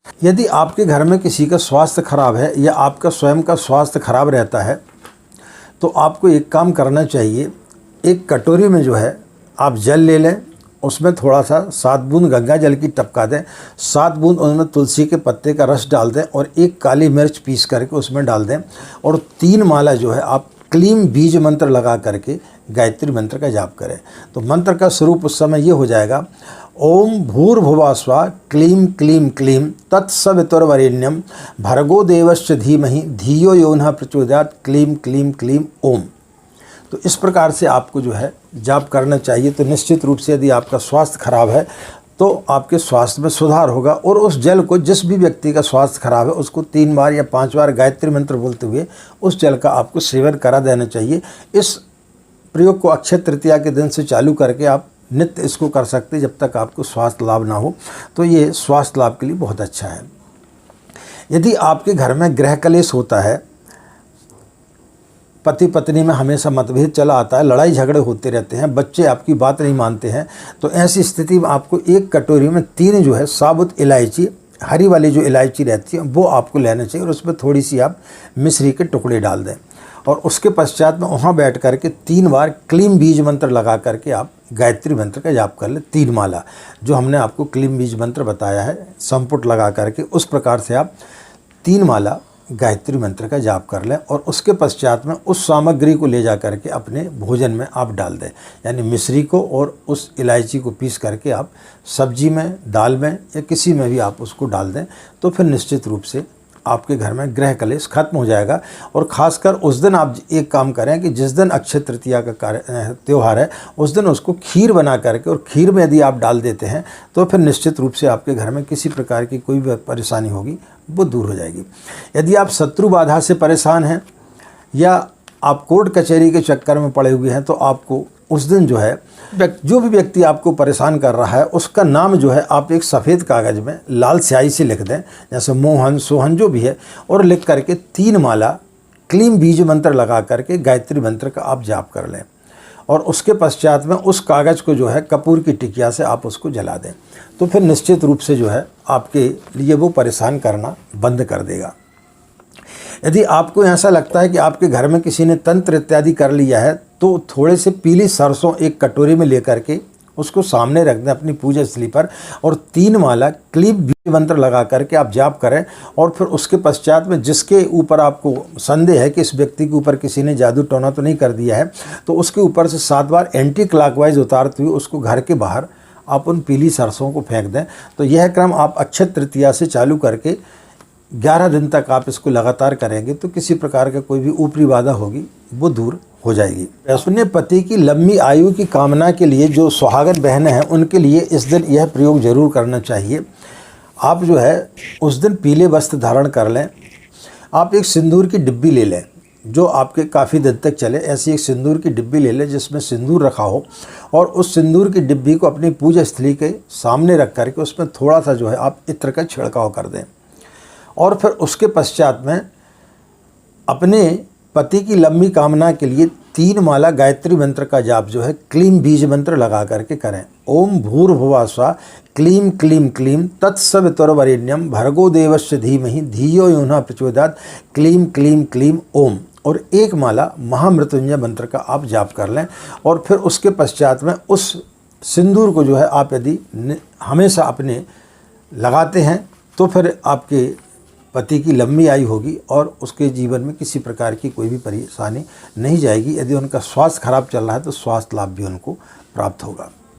यदि आपके घर में किसी का स्वास्थ्य खराब है या आपका स्वयं का स्वास्थ्य खराब रहता है तो आपको एक काम करना चाहिए। एक कटोरी में जो है आप जल ले लें, उसमें थोड़ा सा 7 बूंद गंगा जल की टपका दें, 7 बूंद उसमें तुलसी के पत्ते का रस डाल दें और एक काली मिर्च पीस करके उसमें डाल दें और 3 माला जो है आप क्लीम बीज मंत्र लगा करके गायत्री मंत्र का जाप करें। तो मंत्र का स्वरूप उस समय ये हो जाएगा, ओम भूर्भुवः स्वः क्लीं क्लीं क्लीं तत्सवितुर्वरेण्यं भर्गो देवस्य धीमहि धियो यो नः प्रचोदयात् क्लीं क्लीं क्लीं ओम। तो इस प्रकार से आपको जो है जाप करना चाहिए। तो निश्चित रूप से यदि आपका स्वास्थ्य खराब है तो आपके स्वास्थ्य में सुधार होगा। और उस जल को, जिस भी व्यक्ति का स्वास्थ्य खराब है उसको 3 बार या 5 बार गायत्री मंत्र बोलते हुए उस जल का आपको सेवन करा देना चाहिए। इस प्रयोग को अक्षय तृतीया के दिन से चालू करके आप नित्य इसको कर सकते हैं जब तक आपको स्वास्थ्य लाभ ना हो। तो ये स्वास्थ्य लाभ के लिए बहुत अच्छा है। यदि आपके घर में गृह कलेश होता है, पति पत्नी में हमेशा मतभेद चला आता है, लड़ाई झगड़े होते रहते हैं, बच्चे आपकी बात नहीं मानते हैं, तो ऐसी स्थिति में आपको एक कटोरी में 3 जो है साबुत इलायची, हरी वाली जो इलायची रहती है वो आपको लेना चाहिए और उसमें थोड़ी सी आप मिश्री के टुकड़े डाल दें और उसके पश्चात में वहाँ बैठ करके 3 बार क्लीम बीज मंत्र लगा करके आप गायत्री मंत्र का जाप कर लें। 3 माला जो हमने आपको क्लीम बीज मंत्र बताया है संपुट लगा करके, उस प्रकार से आप 3 माला गायत्री मंत्र का जाप कर लें और उसके पश्चात में उस सामग्री को ले जा करके अपने भोजन में आप डाल दें। यानी मिश्री को और उस इलायची को पीस करके आप सब्जी में, दाल में या किसी में भी आप उसको डाल दें। तो फिर निश्चित रूप से आपके घर में गृह कलेश खत्म हो जाएगा। और ख़ासकर उस दिन आप एक काम करें कि जिस दिन अक्षय तृतीया का त्यौहार है उस दिन उसको खीर बना करके, और खीर में यदि आप डाल देते हैं तो फिर निश्चित रूप से आपके घर में किसी प्रकार की कोई भी परेशानी होगी वो दूर हो जाएगी। यदि आप शत्रु बाधा से परेशान हैं या आप कोर्ट कचहरी के चक्कर में पड़े हुए हैं तो आपको उस दिन जो है जो भी व्यक्ति आपको परेशान कर रहा है उसका नाम जो है आप एक सफ़ेद कागज़ में लाल स्याही से लिख दें, जैसे मोहन, सोहन जो भी है, और लिख करके 3 माला क्लीम बीज मंत्र लगा करके गायत्री मंत्र का आप जाप कर लें और उसके पश्चात में उस कागज़ को जो है कपूर की टिकिया से आप उसको जला दें। तो फिर निश्चित रूप से जो है आपके लिए वो परेशान करना बंद कर देगा। यदि आपको ऐसा लगता है कि आपके घर में किसी ने तंत्र इत्यादि कर लिया है तो थोड़े से पीली सरसों एक कटोरी में लेकर के उसको सामने रख दें अपनी पूजा स्थली पर और 3 माला क्लीम बीज मंत्र लगा करके आप जाप करें। और फिर उसके पश्चात में जिसके ऊपर आपको संदेह है कि इस व्यक्ति के ऊपर किसी ने जादू टोना तो नहीं कर दिया है तो उसके ऊपर से 7 बार एंटी क्लॉकवाइज उतारते हुए उसको घर के बाहर आप उन पीली सरसों को फेंक दें। तो यह क्रम आप अक्षय तृतीया से चालू करके 11 दिन तक आप इसको लगातार करेंगे तो किसी प्रकार का कोई भी ऊपरी बाधा होगी वो दूर हो जाएगी। अपने पति की लंबी आयु की कामना के लिए जो सुहागन बहनें हैं उनके लिए इस दिन यह प्रयोग जरूर करना चाहिए। आप जो है उस दिन पीले वस्त्र धारण कर लें। आप एक सिंदूर की डिब्बी ले लें जो आपके काफ़ी दिन तक चले। ऐसी एक सिंदूर की डिब्बी ले लें जिसमें सिंदूर रखा हो और उस सिंदूर की डिब्बी को अपनी पूजा स्थली के सामने रख करके उसमें थोड़ा सा जो है आप इत्र का छिड़काव कर दें और फिर उसके पश्चात में अपने पति की लंबी कामना के लिए 3 माला गायत्री मंत्र का जाप जो है क्लीम बीज मंत्र लगा करके करें। ओम भूर्भुवः स्वः क्लीं क्लीं क्लीं तत्सवितुर्वरेण्यं भर्गो देवस्य धीमहि धियो यो नः प्रचोदयात् क्लीं क्लीं क्लीं ओम। और 1 माला महामृत्युंजय मंत्र का आप जाप कर लें और फिर उसके पश्चात में उस सिंदूर को जो है आप यदि हमेशा अपने लगाते हैं तो फिर आपके पति की लंबी आयु होगी और उसके जीवन में किसी प्रकार की कोई भी परेशानी नहीं जाएगी। यदि उनका स्वास्थ्य खराब चल रहा है तो स्वास्थ्य लाभ भी उनको प्राप्त होगा।